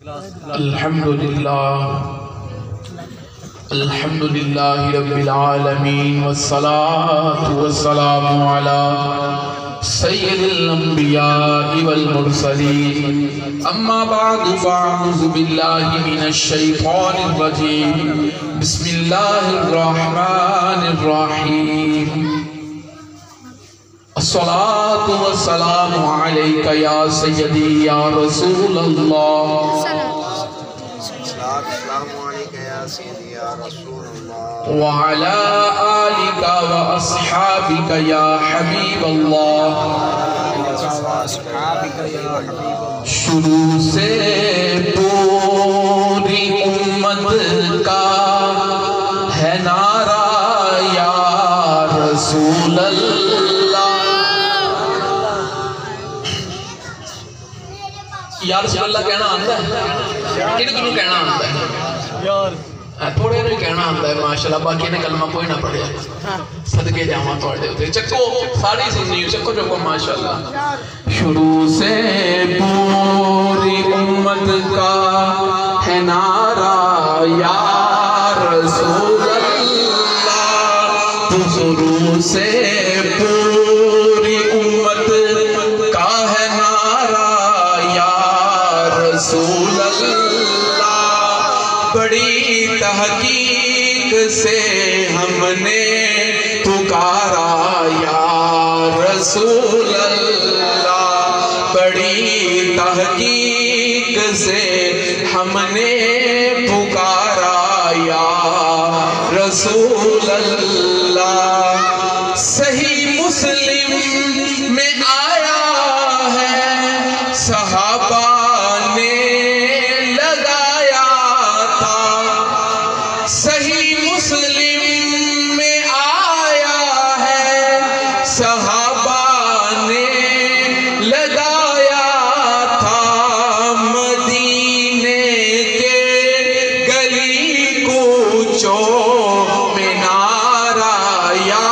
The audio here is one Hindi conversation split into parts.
अल्हम्दुलिल्लाह रब्बिल आलमीन वस्सलातु वस्सलामु अला सय्यिदिल अंबिया वल मुरसलीन अम्मा बअदु फ़अऊज़ु बिल्लाहि मिनश शैतानिर रजीम बिस्मिल्लाहिर रहमानिर रहीम अस्सलातु वस्सलामु अलैका या सय्यदी या रसूलल्लाह व अला आलिका व अस्हाबिका या हबीबल्लाह। शुरू से पूरी उम्मत का है नारा या रसूलल्लाह। या रसूलल्लाह कहना आता है, किन कहना आता है यार, थोड़े ने कहना आता है माशाल्लाह, बाकी ने कलमा कोई ना पढ़िया। सदके जावा थोड़े उते चक्को साड़ी सुननी चक्को चक्को माशाल्लाह। शुरू से पूरी उम्मत का है नारा या रसूलल्लाह। शुरू से पूरी उम्मत का है नारा या रसूलल्लाह। बड़ी तहकीक से हमने पुकारा या रसूलल्लाह। बड़ी तहकीक से हमने पुकारा या रसूलल्लाह। सही मुस्लिम में आया है सहाबा ने लगाया था। सही मुस्लिम में आया है सहाबा ने लगाया था। मदीने के गली कूचों में नारा या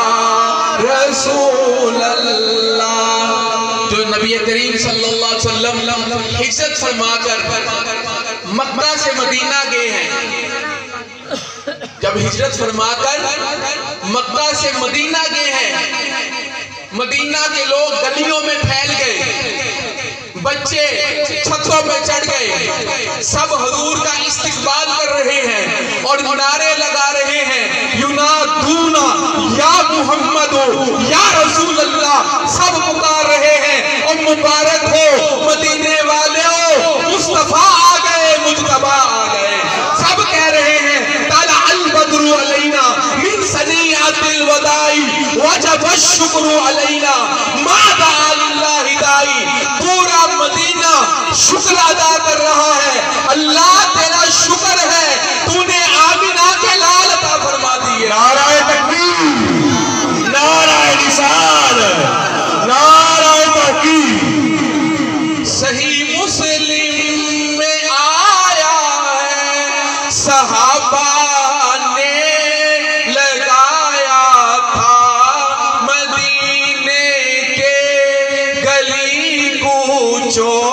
रसूलल्लाह। जो नबी करीम सल्लल्लाहु अलैहि वसल्लम हिजरत फरमाकर मक्का से मदीना गए हैं, जब हिजरत फरमाकर मक्का से मदीना गए हैं, मदीना के लोग गलियों में फैल गए, बच्चे छतों पे चढ़ गए, सब हुजूर का इस्तकबाल कर रहे हैं और नारे लगा रहे हैं, युनादूना या मुहम्मदो या रसूलल्लाह। सब पुकार रहे हैं और मुबारक हो मदीने वाले हो, मुस्तफा आ गए, मुजतबा आ गए। सब कह रहे हैं ताला अल बद्रु अलैना मिन सनियातिल वदाई वजब शुक्र अलैना मादा लिल्लाहि दाई। पूरा मदीना शुक्र अदा कर रहा है, अल्लाह तेरा शुक्र है, तूने आमिना के लाल अता फरमा दिए। नाराए तकबीर, नाराए निशान, नाराए तहकीम। सही मुस्लिम में आया है सहाबा ने लगाया था। मदीने के गली कूचों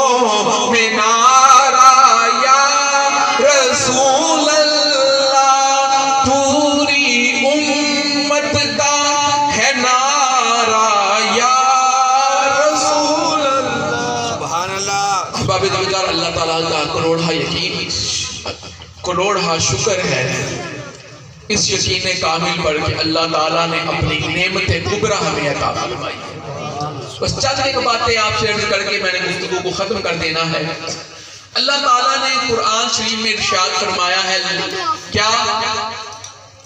में नारा या रसूलल्लाह। पूरी उम्मत का है नारा या रसूलल्लाह। सुभान अल्लाह। अहबाब दिलदार, अल्लाह ताला का करोड़ा यकीन, करोड़ा शुक्र है। इस यकीन कामिल पर कि अल्लाह ताला ने अपनी नेमत कुबरा हमें अता फरमाई। बस चंद एक बातें आपसे अर्ज करके मैंने गुफ्तगू को खत्म कर देना है। अल्लाह ताला ने कुरान शरीफ में इरशाद फरमाया है, क्या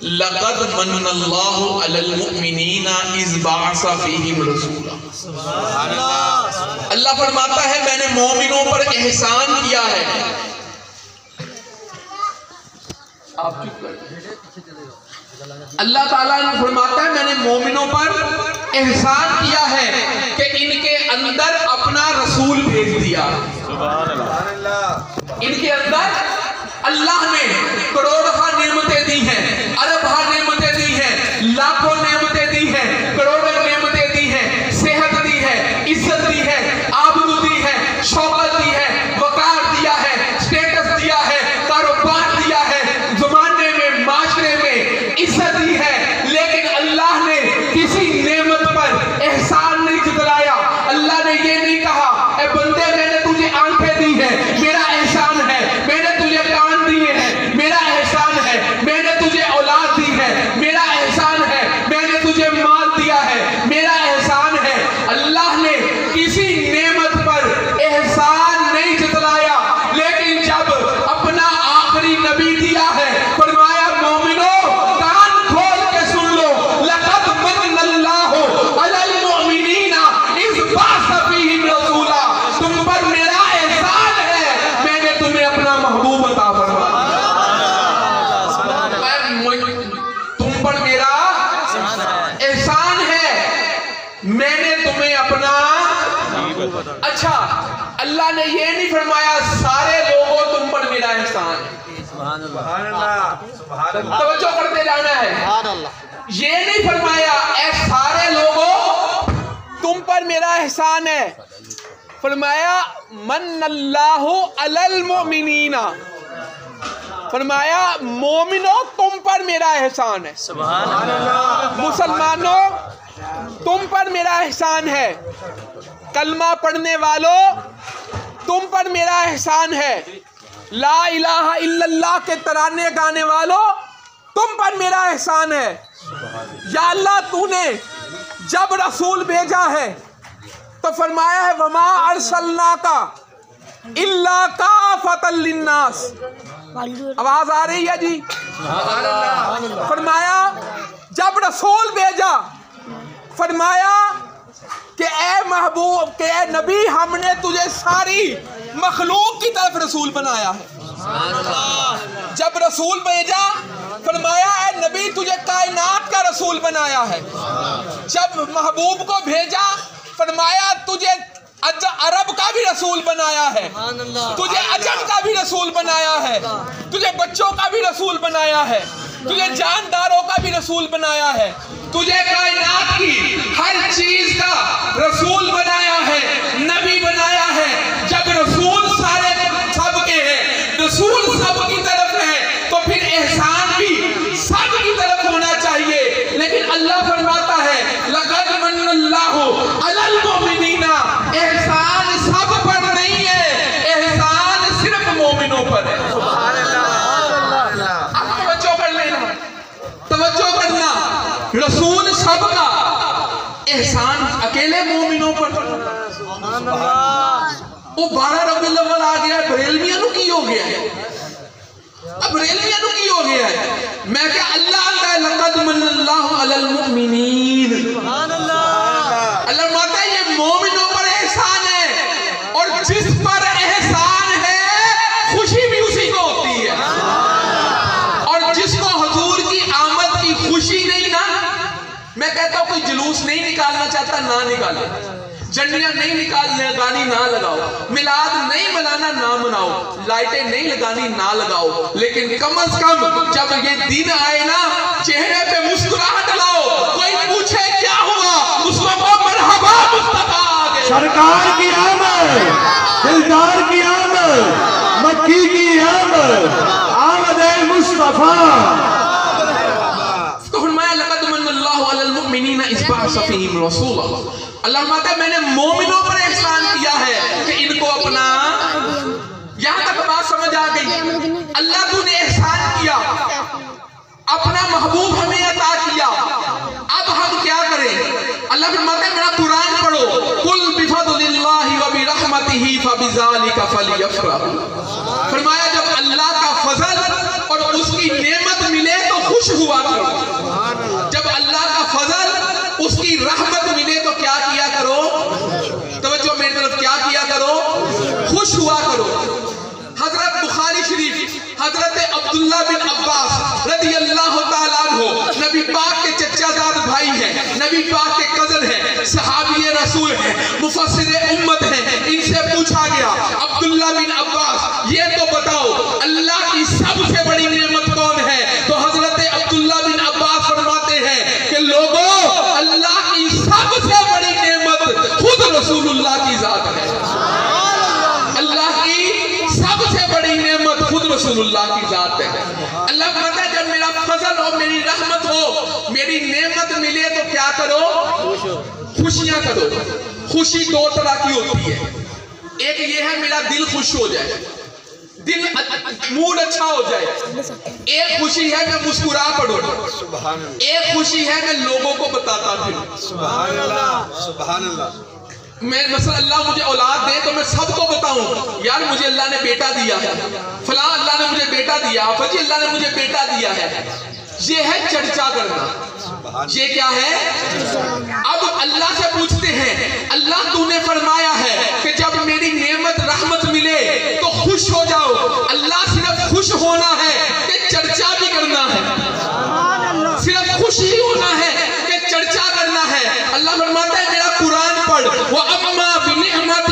लक़द मन्नल्लाहु अलल मुमिनीना इज़ बअसा फीहिम रसूला। सुभान अल्लाह। अल्लाह फरमाता है मैंने मोमिनों पर एहसान किया है। आप चुप कर। अल्लाह ताला ने फरमाता है मैंने मोमिनों पर एहसान किया है कि इनके अंदर अपना रसूल भेज दिया। सुभान अल्लाह। इनके अंदर अल्लाह ने करोड़ों नेमतें दी हैं, अरबों नेमतें दी हैं, लाखों नेमतें दी हैं, करोड़ों नेमतें दी हैं, सेहत दी है, इज्जत दी है, आबरू दी है, शौकत दी है, वकार दिया है, स्टेटस अच्छा, अल्लाह ने ये नहीं फरमाया सारे लोगों तुम पर मेरा एहसान है। तवज्जो करते जाना है। ये नहीं फरमाया ऐ सारे लोगों तुम पर मेरा एहसान है, फरमाया मन्नल्लाहु अलल मोमिनीना, फरमाया मोमिनो तुम पर मेरा एहसान है, मुसलमानों तुम पर मेरा एहसान है, कलमा पढ़ने वालों तुम पर मेरा एहसान है, ला इलाहा इल्लल्लाह के तराने गाने वालों तुम पर मेरा एहसान है। या अल्लाह तूने जब रसूल भेजा है तो फरमाया है वमा अरसलनाका इल्ला काफतल लिन्नास। आवाज आ रही है जी? फरमाया जब रसूल भेजा, फरमाया कि ए महबूब के ए नबी हमने तुझे सारी मखलूक की तरफ रसूल बनाया है। जब रसूल भेजा फरमाया ए नबी तुझे कायनात का रसूल बनाया है। जब महबूब को भेजा फरमाया तुझे अरब का भी रसूल बनाया है, तुझे अजम का भी रसूल बनाया है, तुझे बच्चों का भी रसूल बनाया है, तुझे जानदारों का भी रसूल बनाया है, तुझे कायनात की हर चीज का रसूल बनाया है, नबी बनाया है। जब रसूल सारे सबके हैं, रसूल सबकी तरफ है, तो फिर एहसान भी सबकी तरफ होना चाहिए। लेकिन अल्लाह फरमाता है लक़द मन्नल्लाहु अलल मोमिनीना, एहसान सब पर नहीं है, एहसान सिर्फ मोमिनों पर है। अब तवज्जो कर लेना, तवज्जो करना, रसूल सबका, एहसान अकेले मोमिनों पर। वो 12 रबीउल अव्वल आ गया, बरेलवियां नु की हो गया है, अब बरेलवियां नु की हो गया है। मैं क्या अल्लाह लक़द मन्नल्लाहु अलल मुमिनीन, अल्लाह माता ये मोमिनों पर एहसान है, और जिस पर एहसान है खुशी भी उसी को होती है। और जिसको हुजूर की आमद की खुशी नहीं ना, मैं कहता हूं कोई जुलूस नहीं निकालना चाहता ना निकाले, झंडियां नहीं निकालने लगानी ना लगाओ, मिलाद नहीं मनाना ना मनाओ, लाइटें नहीं लगानी ना लगाओ, लेकिन कम से कम जब ये दिन आए ना चेहरे पे मुस्कुराहट लाओ। कोई पूछे क्या हुआ, उसको मरहबा मुस्तफा आ गए, सरकार की आमद, दिलदार की आमद, मक्की की आमद, आमद मुस्तफा। अल्लाह माता मैंने मोमिनों पर एहसान किया है कि इनको अपना, यहां तक बात समझ आ गई। अल्लाह तूने एहसान किया, अपना महबूब हमें अता किया, अब हम क्या करें? अल्लाह फरमाता है मेरा कुरान पढ़ो, कुल बिफदलिल्लाहि व बिरहमतिही फबिज़ालिका फलियफ्रहू। फरमाया जब अल्लाह का फजल और उसकी नेमत मिले तो खुश हुआ करो, जब अल्लाह का फजल उसकी रहमत मिले तो क्या किया करो? तवज्जो मेरी तरफ, क्या किया करो? खुश हुआ करो। हजरत बुखारी शरीफ हजरत अब्दुल्ला बिन अब्बास रदियल्लाहु ताला अन्हु नबी पाक के चचाजाद भाई हैं, नबी पाक के कजन हैं, सहाबी रसूल हैं, मुफस्सिर उम्मत हैं। इनसे पूछा गया अब्दुल्ला बिन अब्बास ये तो बताओ अल्लाह की सबसे बड़ी नेमत कौन है? तो हजरत अब्दुल्ला बिन अब्बास फरमाते हैं कि लोगों अल्लाह की सबसे बड़ी नेमत खुद रसूलुल्लाह की जात है। अल्लाह की सबसे बड़ी नेमत खुद रसूलुल्लाह की जात है। अल्लाह कहता है जब मेरा फजल हो, मेरी रहमत हो, मेरी नेमत मिले तो क्या करो? खुशियां करो। खुशी दो तरह की होती है, एक ये है मेरा दिल खुश हो जाए, दिल मूड अच्छा हो जाए, एक खुशी है मैं मुस्कुरा पड़ूं, एक खुशी है मैं लोगों को बताता फिरूं। सुभान अल्लाह, सुभान अल्लाह। मैं मसला अल्लाह मुझे औलाद दे तो मैं सबको बताऊं यार मुझे अल्लाह ने बेटा दिया है, फलां अल्लाह ने मुझे बेटा दिया, फजी अल्लाह ने मुझे बेटा दिया है। ये है चर्चा करना, ये क्या है? अब अल्लाह से पूछते हैं अल्लाह तूने फरमाया है कि जब मेरी नेमत रहमत मिले तो खुश हो जाओ। अल्लाह सिर्फ खुश होना है कि चर्चा भी करना है? सिर्फ खुश ही होना है कि चर्चा करना है? अल्लाह फरमाता है मेरा कुरान पढ़, वो अम्मा बिनिअमत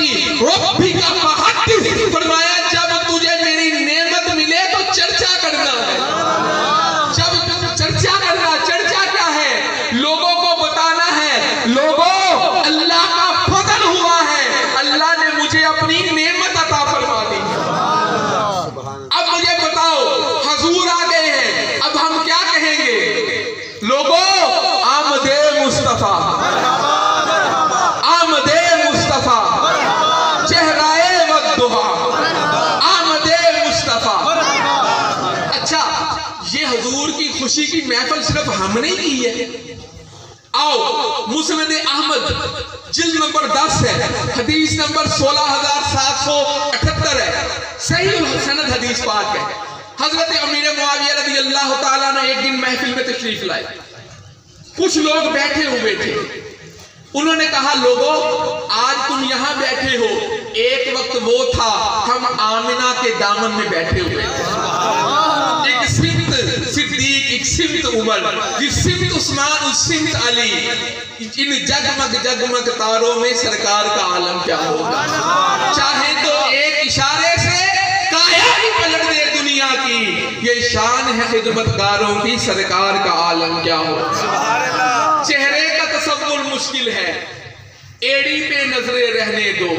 खुशी की महफिल सिर्फ हमने ही की है। आओ, मुस्नद अहमद जिल्द नंबर 10 है, हदीस नंबर 16778 है, सही सनद हदीस पाक है। हजरत अमीर मुआविया रज़ी अल्लाह ताला ने एक दिन महफिल में तशरीफ लाए। कुछ लोग बैठे हुए थे। उन्होंने कहा, लोगों, आज तुम यहाँ बैठे हो, एक वक्त वो था हम आमिना के दामन में बैठे हुए थे। एक सिमत सिद्दीक, एक सिमत उमर, जिस सिमत उस्मान, उस सिमत अली। इन जगमग जगमग तारों में सरकार का आलम क्या होगा। चाहे तो एक इशारे से काया ही पलट दे दुनिया की। ये शान है खिदमतगारों की, सरकार का आलम क्या होगा। चेहरे का तसव्वुर मुश्किल है, एड़ी पे नजरे रहने दो,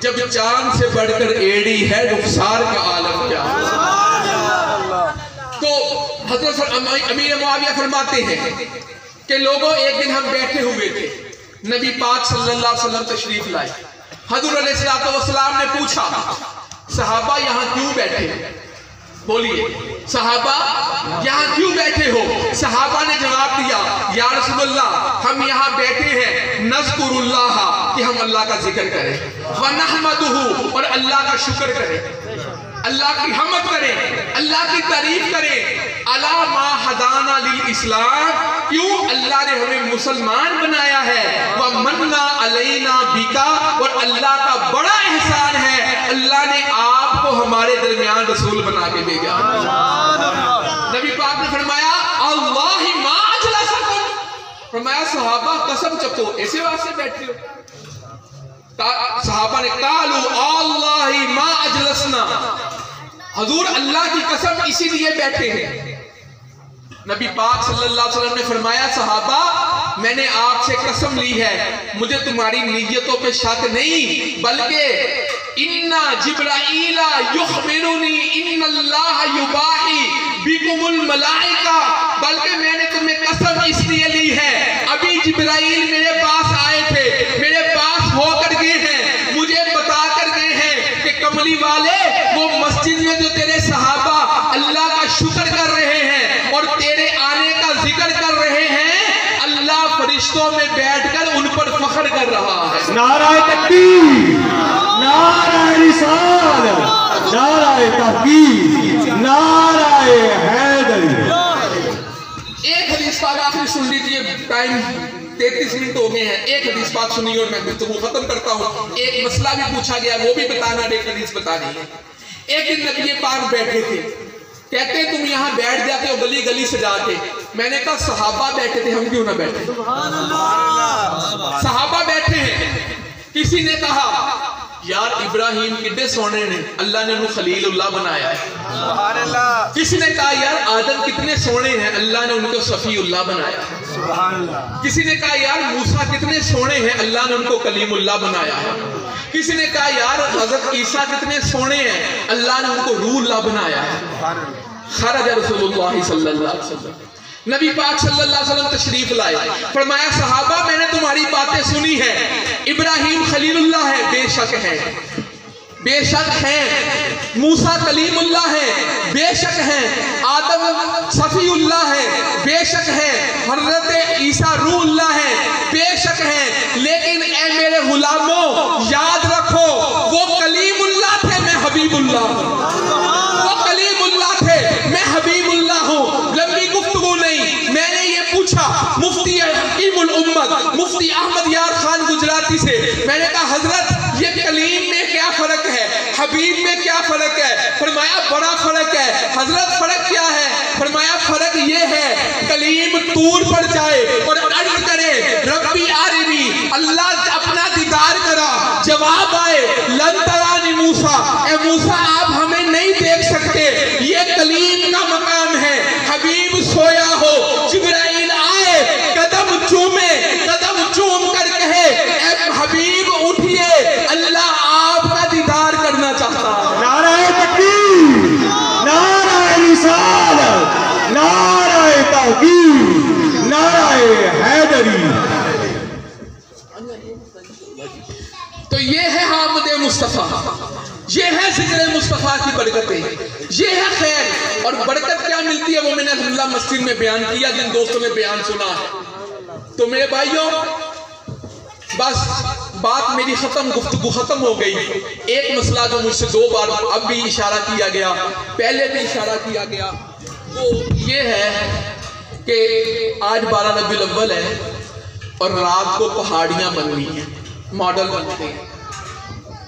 जब चांद से बढ़कर एड़ी है, रुखसार का आलम क्या होगा। तो हज़रत अमीर मुआविया फरमाते हैं कि लोगों, एक दिन हम बैठे हुए थे, नबी पाक सल्लल्लाहु अलैहि वसल्लम तशरीफ लाए। हज़रत अलैहिस्सलातु वस्सलाम ने पूछा, सहाबा यहाँ क्यों बैठे? बोलिए, सहाबा यहाँ क्यों बैठे हो? सहाबा ने जवाब दिया, या रसूलल्लाह, हम यहाँ बैठे हैं नज़कुरुल्लाह, कि हम अल्लाह का जिक्र करें, व नहमदुहु, और अल्लाह का शुक्र करें, अल्लाह की हमद करें, अल्लाह की तारीफ करें। अला मा हदाना लिल इस्लाम, क्यों अल्लाह ने हमें मुसलमान बनाया है। व मन्ना अलैना बिका, और अल्लाह का बड़ा एहसान है, अल्लाह ने आपको हमारे दरमियान रसूल बना के भेजा। नबी पाक ने फरमाया, अल्लाहि मा अजलसकुम, फरमाया सहाबा कसम चखो, ऐसे वास्ते बैठे हो। सहाबा ने कालू अल्लाहि मा अजलसना, हुजूर अल्लाह की कसम इसीलिए बैठे हैं। नबी पाक सल्लल्लाहु अलैहि वसल्लम ने फरमाया, सहाबा मैंने आपसे कसम ली है, मुझे तुम्हारी नीयतों पे शक नहीं, बल्कि इन्ना जिब्राईला युखबिरुनी इन्नल्लाह युबाही बिकुमुल मलाइका, बल्कि मैंने तुम्हें कसम इसलिए ली है, अभी जिब्राईल मेरे पास आए थे, मेरे पास होकर गए हैं, मुझे बता कर गए हैं कि कमली वाले, वो मस्जिद में जो तेरे सहाबा अल्लाह का शुक्र कर रहे हैं और तेरे आने का जिक्र कर रहे हैं, अल्लाह फरिश्तों में बैठकर उन पर फख्र कर रहा है। नाराए तकबीर, नाराए रिसालत, नाराए तहकीर, नाराए हैदरी। एक हदीस पाक आखिरी सुन लीजिए, टाइम 33 मिनट हो गए हैं। एक हदीस पाक सुनिए और मैं गुफ्तगू खत्म करता हूँ। एक मसला भी पूछा गया, वो भी बताना, एक हदीस बतानी है। एक दिन नबी पाक बैठे थे, कहते तुम यहाँ बैठ जाते हो गली गली से जाके। मैंने कहा सहाबा बैठे थे, हम क्यों ना बैठे? सहाबा बैठे हैं। किसी ने कहा, यार इब्राहिम कितने सोने ने, अल्लाह ने उन्हें खलीलुल्लाह बनाया है। किसी ने कहा, यार आदम कितने सोने हैं, अल्लाह ने उनको सफीउल्लाह बनाया है। किसी ने कहा, यार मूसा कितने सोने हैं, अल्लाह ने उनको कलीमुल्लाह बनाया है। किसी ने कहा, यार हज़रत ईसा कितने सोने हैं, अल्लाह ने उनको रूहुल्लाह बनाया है। खरज रसूलुल्लाह सल्लल्लाहु अलैहि वसल्लम, नबी पाक सल्लल्लाहु अलैहि वसल्लम तशरीफ लाए। फरमाया, सहाबा मैंने तुम्हारी बातें सुनी है, इब्राहिम खलीलुल्लाह है, बेशक है, बेशक है। मूसा कलीमुल्लाह है, बेशक है। आदम सफीउल्लाह है, बेशक है। हज़रत ईसा रूहुल्लाह है, बेशक है। लेकिन ए मेरे गुलामों, याद रखो, वो कलीमुल्लाह थे, मैं हबीबुल्लाह हूं। वो कलीमुल्लाह थे, मैं हबीबुल्लाह हूं। लंबी गुफ्तगू नहीं, मैंने ये पूछा मुफ्ती हकीमुल उम्मत मुफ्ती अहमद यार खान गुजराती से, मैंने कहा हजरत ये कलीम में क्या फर्क है, हबीब में क्या फर्क है? फरमाया बड़ा फर्क है। हजरत फर्क क्या है? फरमाया फर्क ये है, कलीम तूर पर जाए और अर्ज करे रब्बी आरिनी, अल्लाह अपना दीदार करा, जवाब आए लन तरानी मूसा, ए मूसा आप हमें नहीं देख सकते, ये कलीम का मकाम है। हबीब सोया हो, जिब्राइल आए, कदम चूमे, कदम चूम कर कहे ए हबीब उठिए, अल्लाह आपका दीदार करना चाहता है। नाराए तकबीर, नाराए रिसालत, नाराए तहकीर, नाराए हैदरी। तो ये है हामिद मुस्तफा। ये है जिक्र मुस्तफ़ा की बरकतें, ये है खैर। और बरकत क्या मिलती है वो मैंने अल्हम्दुलिल्लाह मस्जिद में बयान किया, जिन दोस्तों ने बयान सुना। तो मेरे भाइयों, बस बात मेरी खत्म, गुफ्तगू खत्म हो गई। एक मसला जो मुझसे 2 बार अब भी इशारा किया गया, पहले भी इशारा किया गया, वो ये है कि आज 12 रबीउल अव्वल है और रात को पहाड़ियाँ बन रही हैं, मॉडल बनते हैं।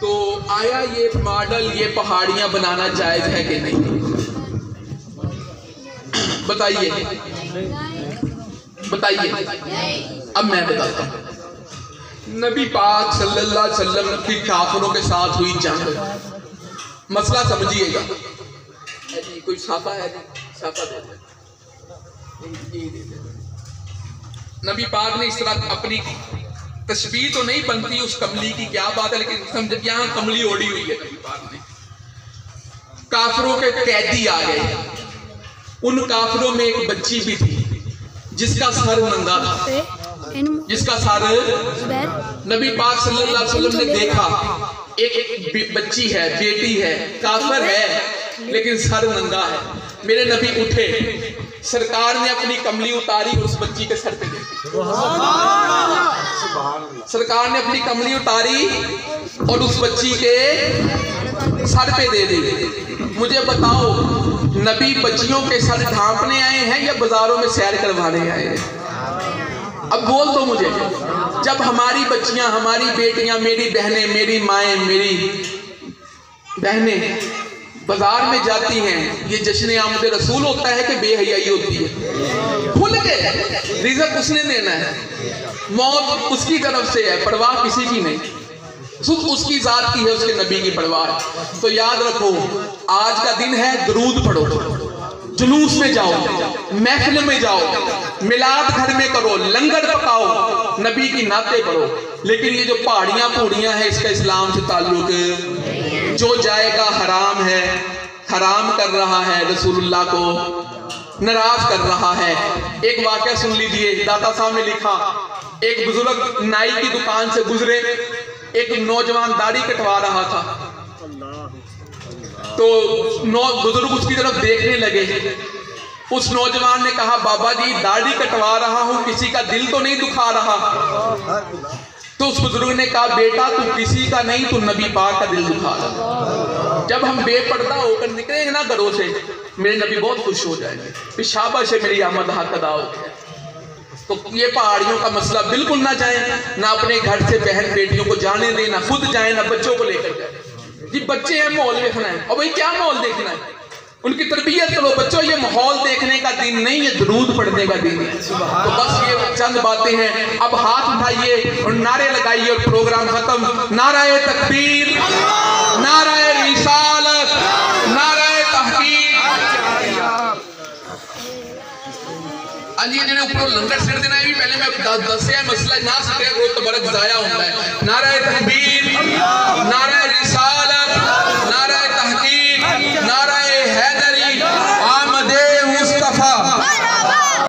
तो आया ये मॉडल, ये पहाड़ियाँ बनाना जायज़ है कि नहीं? बताइए बताइए। अब मैं बताता हूँ। नबी पाक सल्लल्लाहु अलैहि वसल्लम की काफिरों के साथ हुई जंग, मसला समझिएगा। कोई साफा है? साफा दे दे। नबी पाक ने इस तरह अपनी तस्वीर तो नहीं बनती उस कमली की, क्या बात है, लेकिन समझ यहाँ कमली ओढ़ी हुई है नबी पाक ने। काफिरों के कैदी आ गए, उन काफिरों में एक बच्ची भी थी जिसका सर नंगा था, जिसका सर। नबी पाक सल्लल्लाहु अलैहि वसल्लम ने देखा एक बच्ची है, बेटी है, काफिर है लेकिन सर नंगा है। मेरे नबी उठे, सरकार ने अपनी कमली उतारी और उस बच्ची के सर पे दे दी। सरकार ने अपनी कमली उतारी और उस बच्ची के सर पे दे दी। मुझे बताओ, नबी बच्चियों के सर ढांपने आए हैं या बाजारों में सैर करवाने आए हैं? अब बोल दो मुझे। जब हमारी बच्चियां, हमारी बेटियां, मेरी बहनें, मेरी माएँ, मेरी बहनें बाजार में जाती हैं, ये जश्न आमद रसूल होता है कि बेहयाई होती है? भूल गए, रिज़्क उसने देना है, मौत उसकी तरफ से है, परवाह किसी की नहीं, सिर्फ उसकी जात की है, उसके नबी की परवाह। तो याद रखो, आज का दिन है, दरूद पढ़ो, जुलूस में जाओ, महफिल में जाओ, मिलाद घर में करो, लंगर पकाओ, नबी की नाते करो। लेकिन ये जो पहाड़ियाँ पूड़ियाँ हैं, इसका इस्लाम से ताल्लुक। जो जाएगा हराम है, हराम कर रहा है, रसूलुल्लाह को नाराज कर रहा है। एक वाक़या सुन लीजिए, दाता साहब ने लिखा, एक बुजुर्ग नाई की दुकान से गुजरे, एक नौजवान दाढ़ी कटवा रहा था, तो बुजुर्ग उसकी तरफ देखने लगे। उस नौजवान ने कहा, बाबा जी दाढ़ी कटवा रहा हूं, किसी का दिल तो नहीं दुखा रहा? तो उस बुजुर्ग ने कहा, बेटा तू किसी का नहीं, तू नबी पाक का दिल दुखा रहा। जब हम बेपर्दा होकर निकलेंगे ना घरों से, मेरे नबी बहुत खुश हो जाएंगे, शाबाश है मेरी आमद हक अदा हो गया। तो ये पहाड़ियों का मसला बिल्कुल ना जाए, ना अपने घर से बहन बेटियों को जाने दें, ना खुद जाए, ना बच्चों को लेकर जाए। जी बच्चे हैं, माहौल देखना है। और भाई क्या माहौल देखना है? उनकी तरबियत करो। बच्चों, ये माहौल देखने का दिन नहीं, ये दरूद पढ़ने का दिन है। तो बस ये चंद बातें हैं। अब हाथ उठाइए और नारे लगाइए और प्रोग्राम खत्म। नाराए तकबीर, नाराए रिसालत, नाराए तहकीक। जो ऊपर लंगर सिर देना है भी पहले मैं दस मसला ना सके, वो तबरक जाया होता है। नाराए तकबीर,